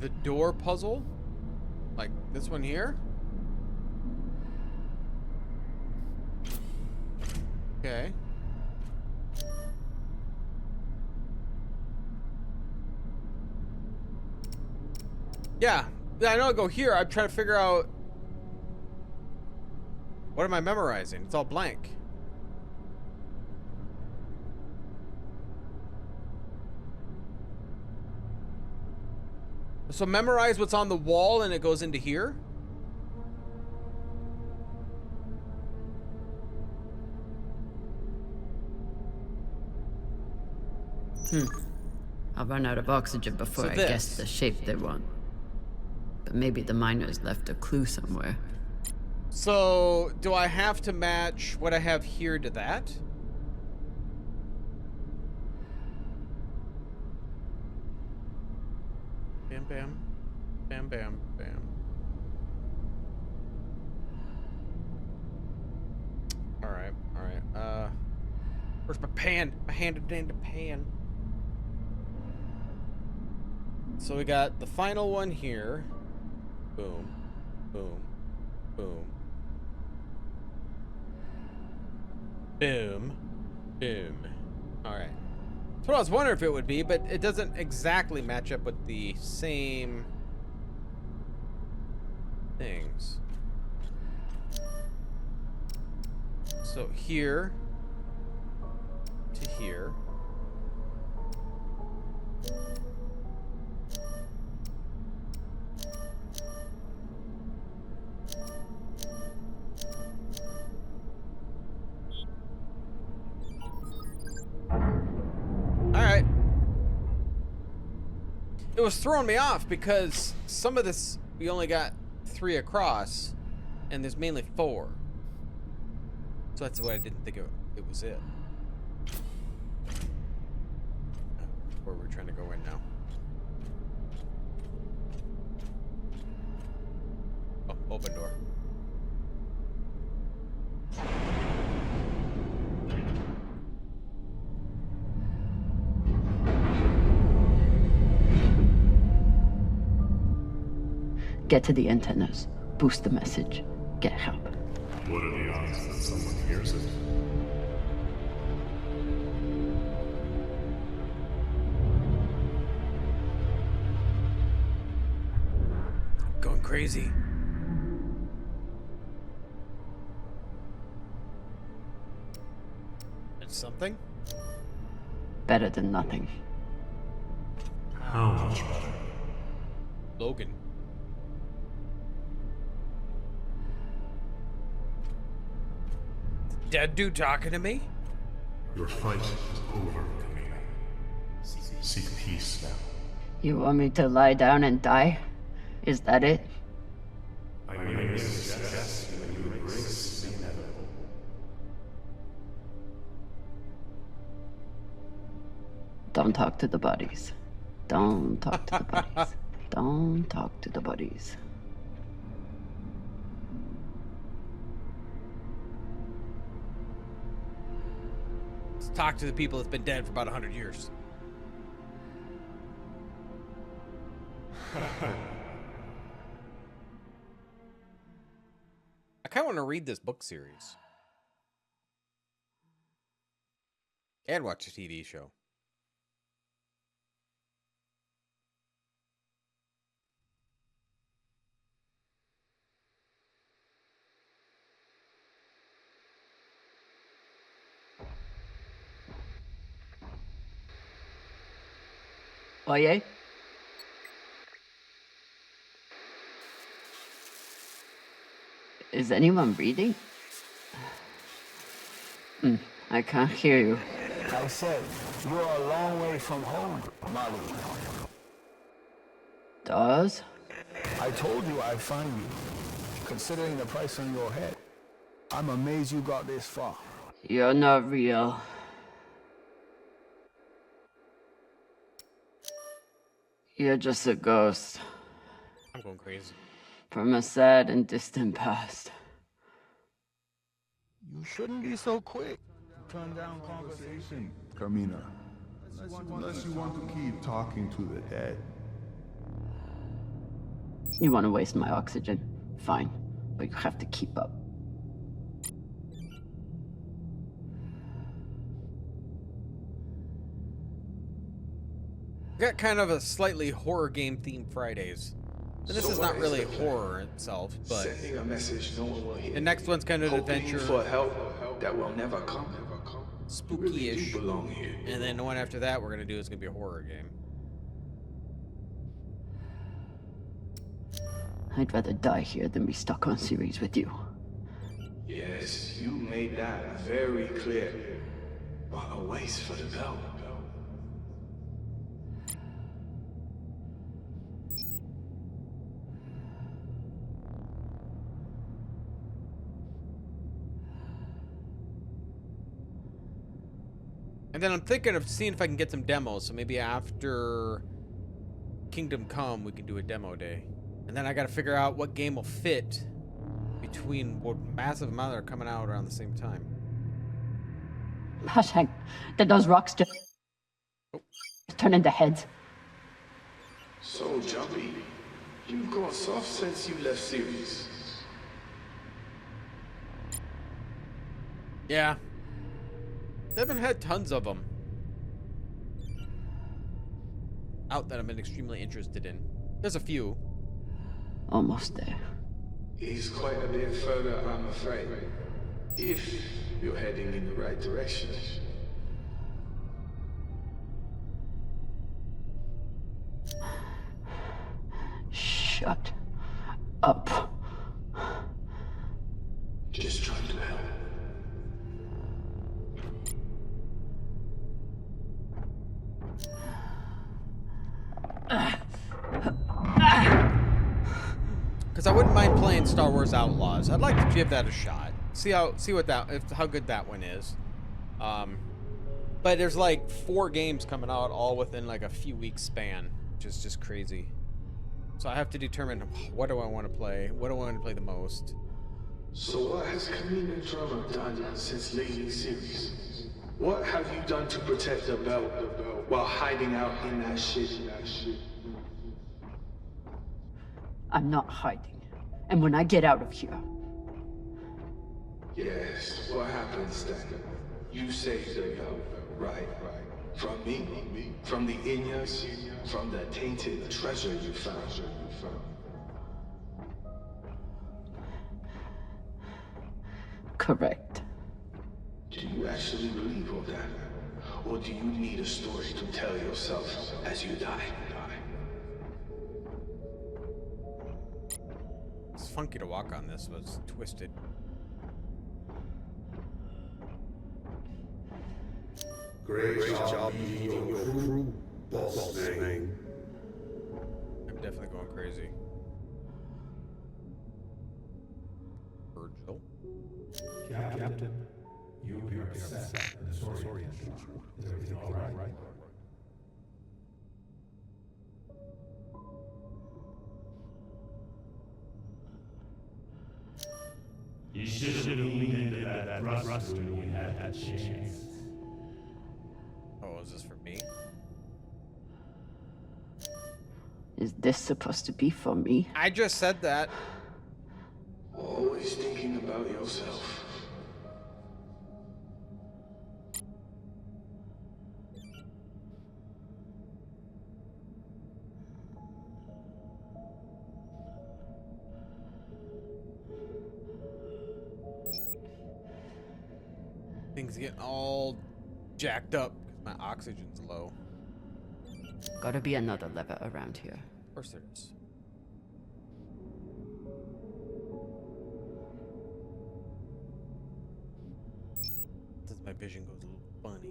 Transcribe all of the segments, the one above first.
The door puzzle? Like this one here? Okay. Yeah, I know I go here. I'm trying to figure out what am I memorizing? It's all blank. So memorize what's on the wall and it goes into here? I'll run out of oxygen before I guess the shape they want. But maybe the miners left a clue somewhere. So, do I have to match what I have here to that? Bam, bam. Bam, bam, bam. Alright, alright. Where's my pan? My hand in the pan. So we got the final one here. Boom. Boom. Boom. Boom. Boom. Alright. That's what I was wondering if it would be, but it doesn't exactly match up with the same things. So here to here. Alright. It was throwing me off because some of this we only got 3 across and there's mainly 4. So that's why I didn't think it was it. Where we're trying to go in now. Oh, open door. Get to the antennas. Boost the message. Get help. What are the odds that someone hears it? Going crazy. It's something? Better than nothing. How much better? Logan. Dead dude talking to me? Your fight is over, Camina. Seek peace now. You want me to lie down and die? Is that it? I may suggest that you embrace the inevitable. Don't talk to the bodies. Don't talk to the bodies. Don't talk to the bodies. Let's talk to the people that's been dead for about 100 years. I kind of want to read this book series. And watch a TV show. Oye? Is anyone reading? I can't hear you. I said, you're a long way from home, Molly. Dawes? I told you I'd find you. Considering the price on your head, I'm amazed you got this far. You're not real. You're just a ghost I'm going crazy. from a sad and distant past. You shouldn't be so quick to turn down conversation. Camina, unless you want to keep talking to the dead. You want to waste my oxygen? Fine, but you have to keep up. We got kind of a slightly horror game themed Fridays. And this is not really horror itself, but Sending a message no one will hear. the next one's kind of Hoping adventure, for help that will never come. You really spooky-ish. do belong here. And then the one after that we're gonna do is gonna be a horror game. I'd rather die here than be stuck on series with you. Yes, you made that very clear. What a waste for the belt. And then I'm thinking of seeing if I can get some demos, so maybe after Kingdom Come we can do a demo day. And then I gotta figure out what game will fit between what massive amount that are coming out around the same time. Hashtag, that those rocks just turn into heads. So jumpy. You've gone soft since you left series. Yeah. They haven't had tons of them out that I've been extremely interested in. There's a few. Almost there. He's quite a bit further, I'm afraid. If you're heading in the right direction. Shut up. Just trying to help. Because I wouldn't mind playing Star Wars Outlaws. I'd like to give that a shot. See how good that one is. But there's like 4 games coming out all within like a few weeks span, which is just crazy. So I have to determine what do I want to play, what do I want to play the most. So what has Camina Drummer done since leaving series? What have you done to protect the belt while hiding out in that shit? I'm not hiding. And when I get out of here, Yes, what happens then? You saved the belt, right? From me? From the Inyas? From the tainted treasure you found? correct. Do you actually believe all that? Or do you need a story to tell yourself as you die? It's funky to walk on this, but it's twisted. Great job leading your crew, boss man. I'm definitely going crazy. Virgil. Captain, you appear upset and disoriented. Is everything all right? You should have leaned into that thrust when you had that chance. Oh, is this for me? Is this supposed to be for me? I just said that. Always thinking about yourself. Things getting all jacked up because my oxygen's low. Gotta be another lever around here. Of course there is. Since my vision goes a little funny.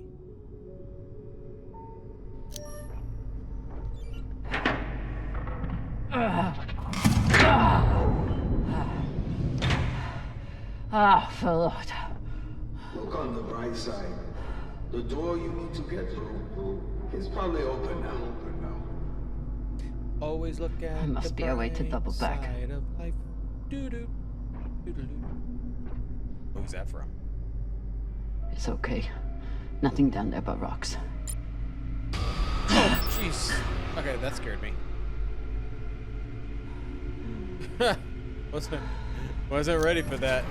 For Lord. Look on the bright side. The door you need to get through is probably open now. Always look at There must the be a way to bright double back. side of life. Doo-doo. Doo-doo-doo. Who's that from? It's okay. Nothing down there but rocks. Oh, jeez. Okay, that scared me. wasn't ready for that.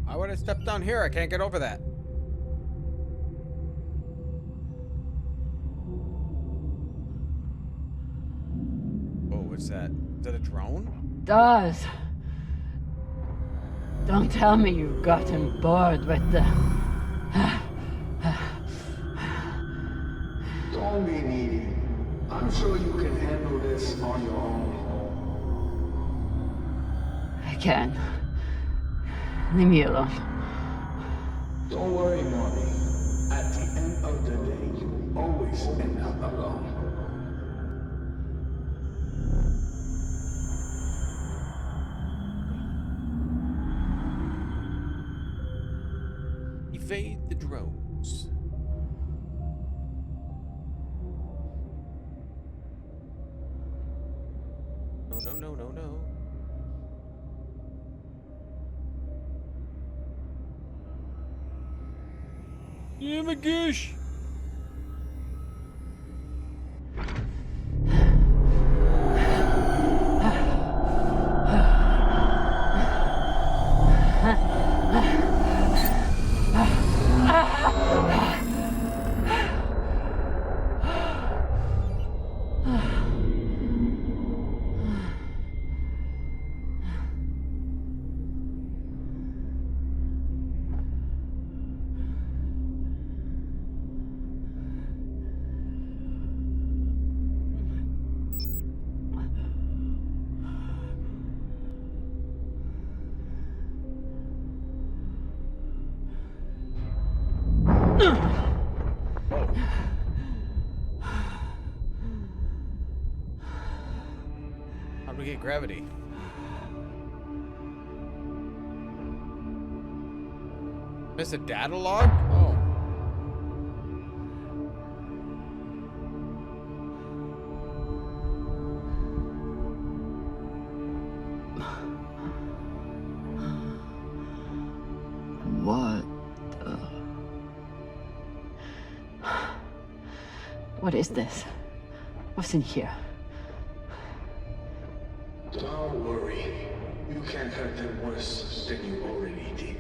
Why would I step down here? I can't get over that. Oh, what's that? Is that a drone? Does. Don't tell me you've gotten bored with the... Don't be needy. I'm sure you can handle this on your own. I can. Leave me alone. Don't worry, Mommy. At the end of the day, you always end up alone. Evade the drones. No. Yeah, my gosh. How do we get gravity? Miss a data log? Oh. What? What is this? What's in here? Don't worry. You can't hurt them worse than you already did.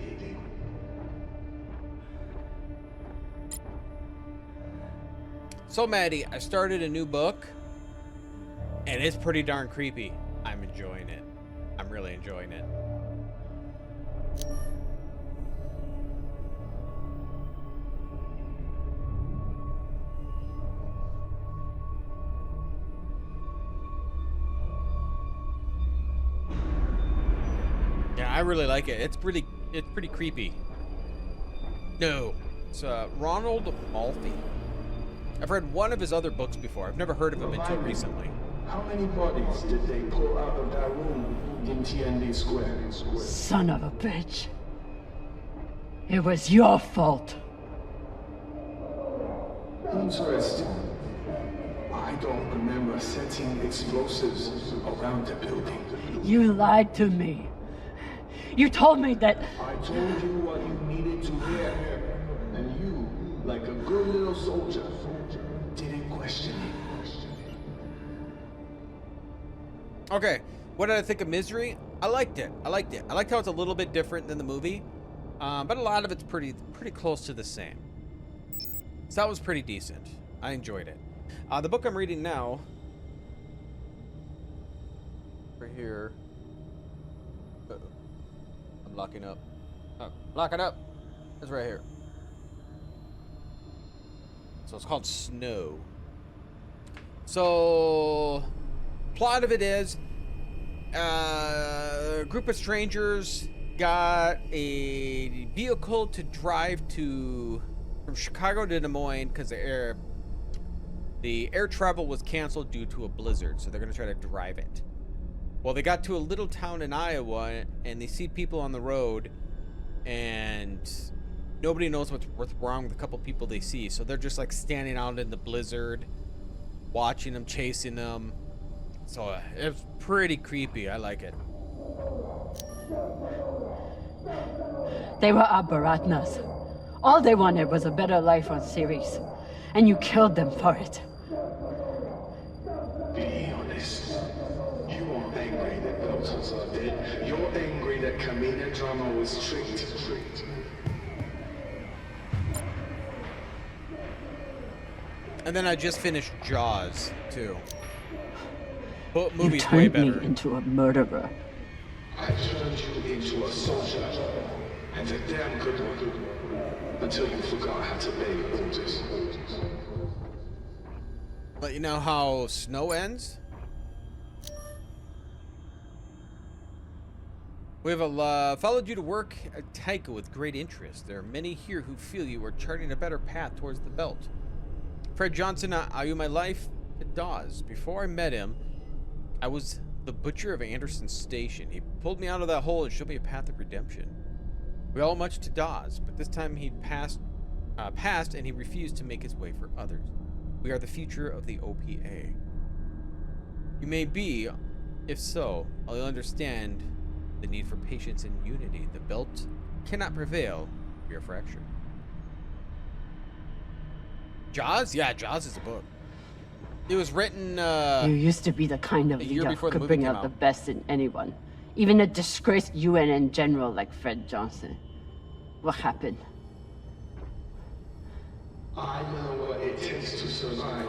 So, Maddie, I started a new book, and it's pretty darn creepy. I'm enjoying it. I'm really enjoying it. Yeah, I really like it. It's pretty creepy. No, it's Ronald Malfi. I've read one of his other books before. I've never heard of him until recently. How many bodies did they pull out of that room in TND Square? Son of a bitch. It was your fault. Interesting. I don't remember setting explosives around the building. You lied to me. You told me that... I told you what you needed to hear. And you, like a good little soldier, didn't question it. Okay, what did I think of Misery? I liked it. I liked how it's a little bit different than the movie, but a lot of it's pretty close to the same. So that was pretty decent. I enjoyed it. The book I'm reading now, right here. Uh-oh. I'm locking up. Oh, locking up. It's right here. So it's called Snow. So, plot of it is, A group of strangers got a vehicle to drive from Chicago to Des Moines because the air travel was canceled due to a blizzard, so they're going to try to drive it. Well, they got to a little town in Iowa, and they see people on the road, and nobody knows what's wrong with a couple people they see, so they're just like standing out in the blizzard, watching them, chasing them. So it's pretty creepy. I like it. They were our Baratnas. All they wanted was a better life on Ceres, and you killed them for it. Be honest. You aren't angry that Belters are dead. You're angry that Camina Drummer was tricked. And then I just finished Jaws, too. But You movie's way turned better. me into a murderer. I turned you into a soldier, and a damn good one, until you forgot how to obey orders. But you know how Snow ends? We have followed you to work at Taika with great interest. There are many here who feel you are charting a better path towards the belt. Fred Johnson, I owe my life to Dawes. Before I met him, I was the butcher of Anderson Station. He pulled me out of that hole and showed me a path of redemption. We owe much to Dawes, but this time he passed and he refused to make his way for others. We are the future of the OPA. You may be, if so, I'll understand the need for patience and unity. The belt cannot prevail. We are fractured. Jaws? Yeah, Jaws is a book. It was written, You used to be the kind of a year leader before who the could movie bring came out the out. best in anyone. Even a disgraced UNN general like Fred Johnson. What happened? I know what it takes to survive,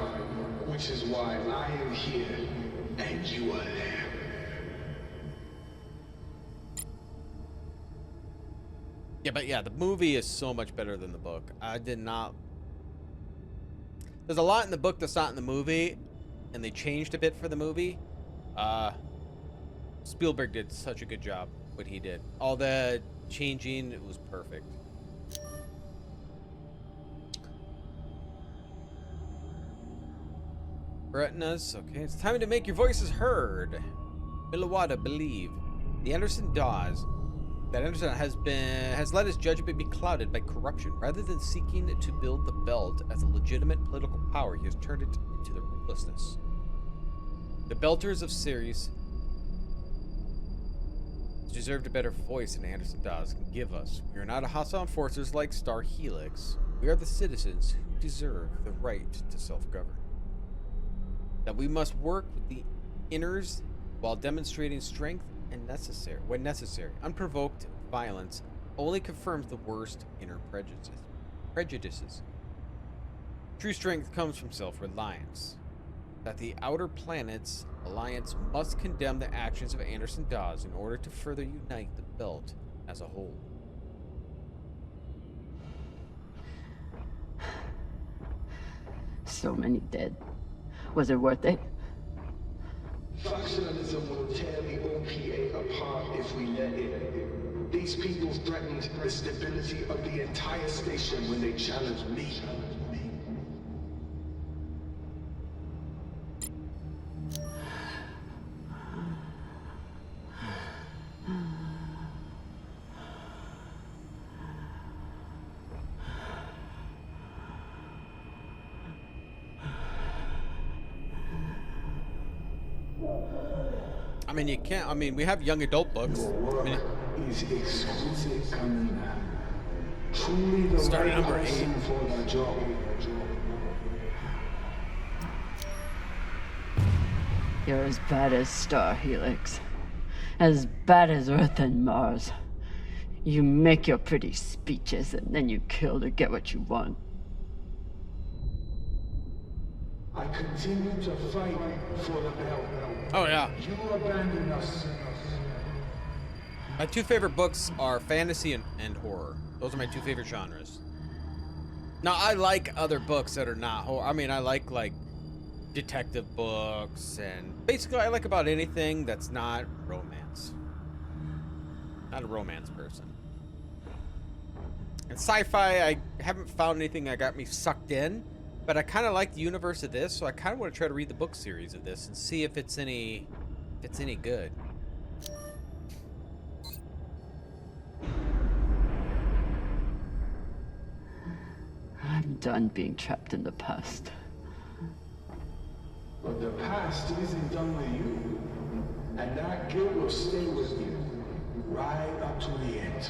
which is why I am here, and you are there. yeah, the movie is so much better than the book. I did not... There's a lot in the book that's not in the movie, and they changed a bit for the movie. Spielberg did such a good job, what he did. All the changing, it was perfect. Retinas, okay, it's time to make your voices heard. Millawada, believe. The Anderson Dawes. That Anderson has let his judgment be clouded by corruption. Rather than seeking to build the belt as a legitimate political power, he has turned it into the ruthlessness. The Belters of Ceres deserved a better voice than Anderson Dawes can give us. We are not hostile enforcers like Star Helix. We are the citizens who deserve the right to self-govern. That we must work with the inners while demonstrating strength and when necessary. Unprovoked violence only confirms the worst inner prejudices. True strength comes from self-reliance. That the Outer Planets Alliance must condemn the actions of Anderson Dawes in order to further unite the belt as a whole. So many dead. Was it worth it? Factionalism will tear the OPA apart if we let it. These people threatened the stability of the entire station when they challenged me. I mean, you can't. I mean, we have young adult books. I mean, Is exquisite, Camina. Truly the Start at right number 8. person for the job. You're as bad as Star Helix. As bad as Earth and Mars. You make your pretty speeches and then you kill to get what you want. I continue to fight for the belt. oh yeah. You abandon us. My two favorite books are fantasy and horror. Those are my two favorite genres. Now, I like other books that are not horror. I mean, I like detective books, and basically I like about anything that's not romance. Not a romance person. And sci-fi, I haven't found anything that got me sucked in, but I kind of like the universe of this, so I kind of want to try to read the book series of this and see if it's any good. I'm done being trapped in the past. But the past isn't done with you. And that guilt will stay with you. Right up to the end.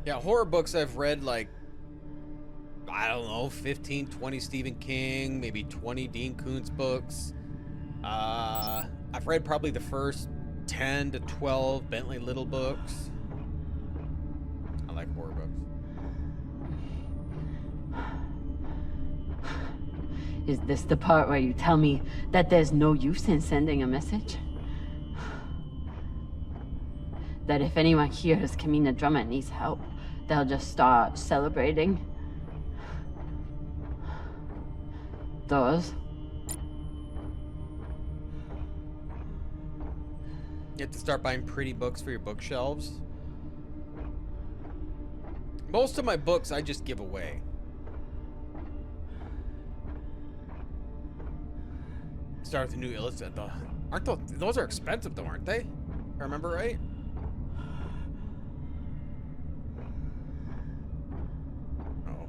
Yeah, horror books I've read, like, I don't know, 15, 20 Stephen King, maybe 20 Dean Koontz books. I've read probably the first 10 to 12 Bentley Little books. I like horror books. Is this the part where you tell me that there's no use in sending a message? That if anyone hears Camina Drummer needs help, they'll just start celebrating? Those? You have to start buying pretty books for your bookshelves. Most of my books I just give away. Start with a new illustrator. Aren't those are expensive though, aren't they? If I remember right. Oh.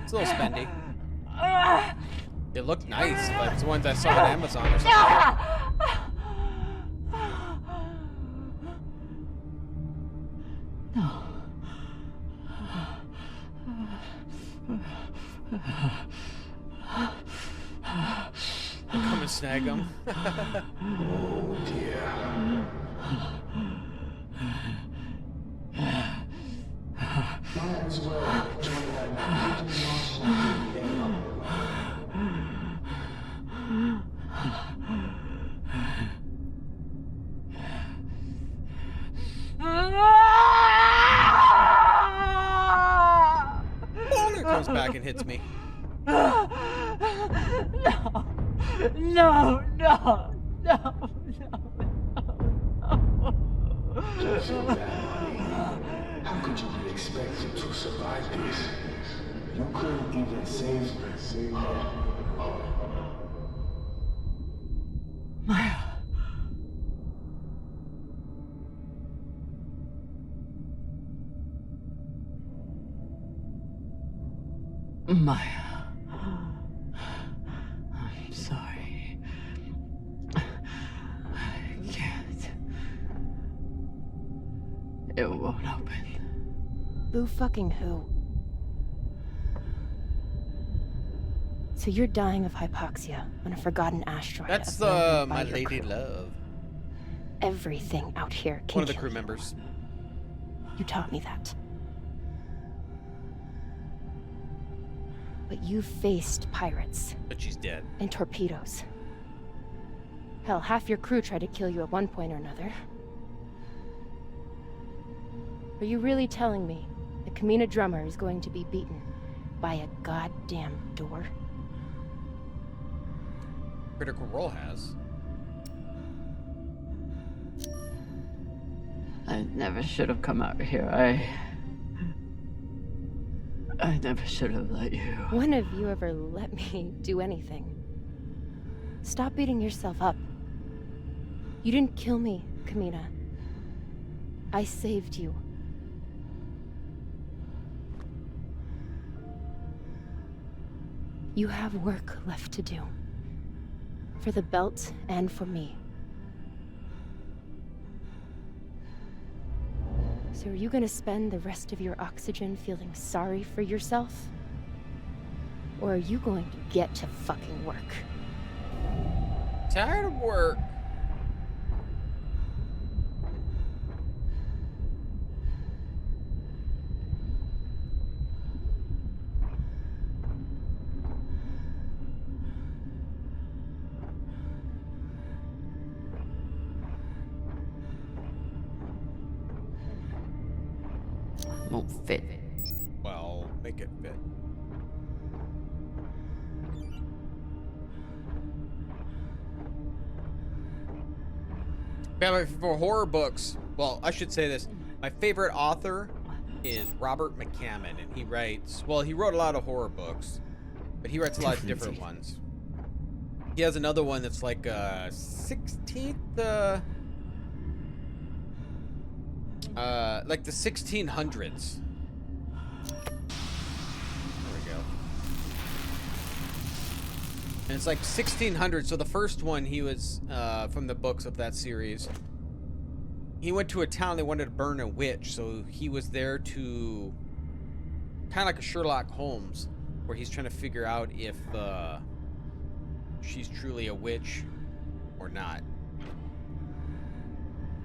It's a little spendy. They look nice, but it's the ones I saw on Amazon or something. I'll come and snag them. Oh dear. Might as well join that Boulder comes back and hits me. No, no, no, no, no. Don't feel bad, honey. How could you be expected to survive this? You couldn't even save her. Maya. Maya. I'm sorry. I can't. It won't open. Boo fucking who? So you're dying of hypoxia on a forgotten asteroid. That's abandoned by my your lady crew. love. Everything out here can One of the kill crew you. members. You taught me that. But you faced pirates But she's dead. and torpedoes. Hell, half your crew tried to kill you at one point or another. Are you really telling me that Camina Drummer is going to be beaten by a goddamn door? Critical Role has. I never should have come out here. I never should have let you. When have you ever let me do anything? Stop beating yourself up. You didn't kill me, Camina. I saved you. You have work left to do. For the belt and for me. So are you gonna spend the rest of your oxygen feeling sorry for yourself? Or are you going to get to fucking work? Tired of work. won't fit. Well, make it fit. But for horror books, well, I should say this. My favorite author is Robert McCammon, and he writes, well, he wrote a lot of horror books, but he writes a lot of different ones. He has another one that's like 16th, like the 1600s. There we go. And it's like 1600. So the first one, he was from the books of that series. He went to a town they wanted to burn a witch, so he was there to kind of like a Sherlock Holmes, where he's trying to figure out if she's truly a witch or not.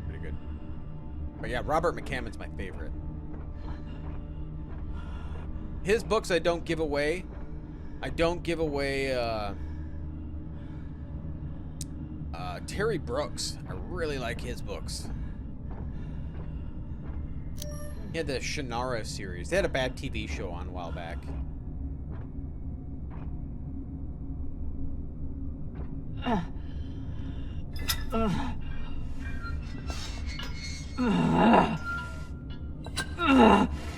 Pretty good. But yeah, Robert McCammon's my favorite. His books I don't give away. I don't give away Terry Brooks. I really like his books. He had the Shannara series. They had a bad TV show on a while back.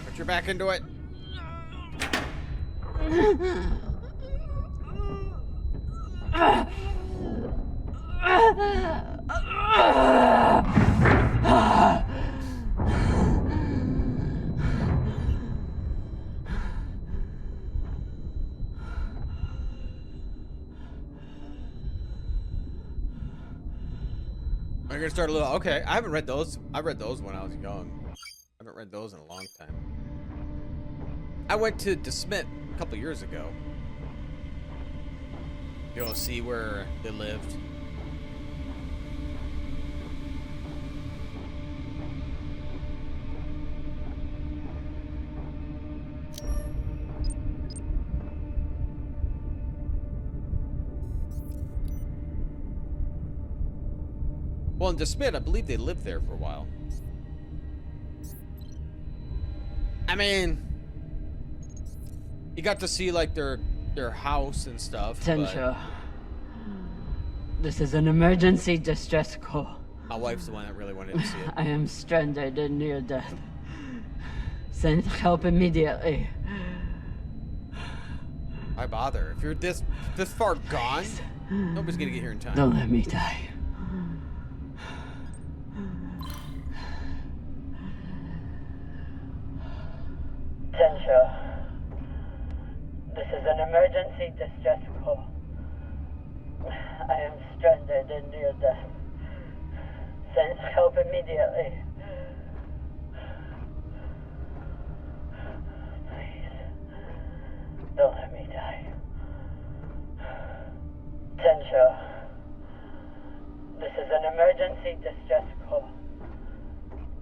Put your back into it. I'm gonna start a little. Okay, I haven't read those. I read those when I was young. I haven't read those in a long time. I went to DeSmit a couple years ago. Go see where they lived. Well, in DeSmit, I believe they lived there for a while. I mean, you got to see like their house and stuff. Tensha, this is an emergency distress call. My wife's the one that really wanted to see it. I am stranded and near death. Send help immediately. Why bother? If you're this far gone, nobody's gonna get here in time. Don't let me die. Tensha, this is an emergency distress call. I am stranded and near death. Send help immediately. Please, don't let me die. Tensha, this is an emergency distress call.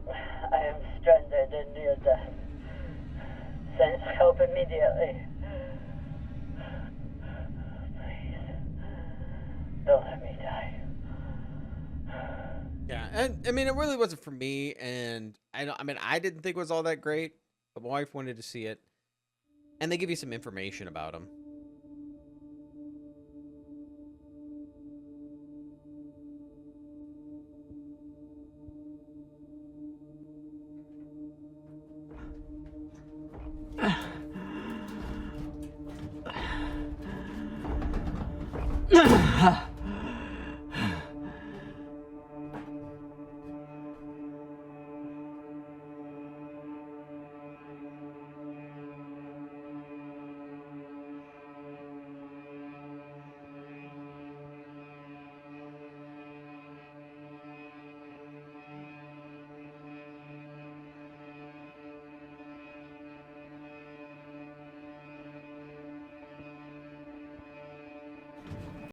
I am stranded and near death. Send help immediately. Please, don't let me die. Yeah, and I mean, it really wasn't for me, and I didn't think it was all that great, but my wife wanted to see it, and they give you some information about them.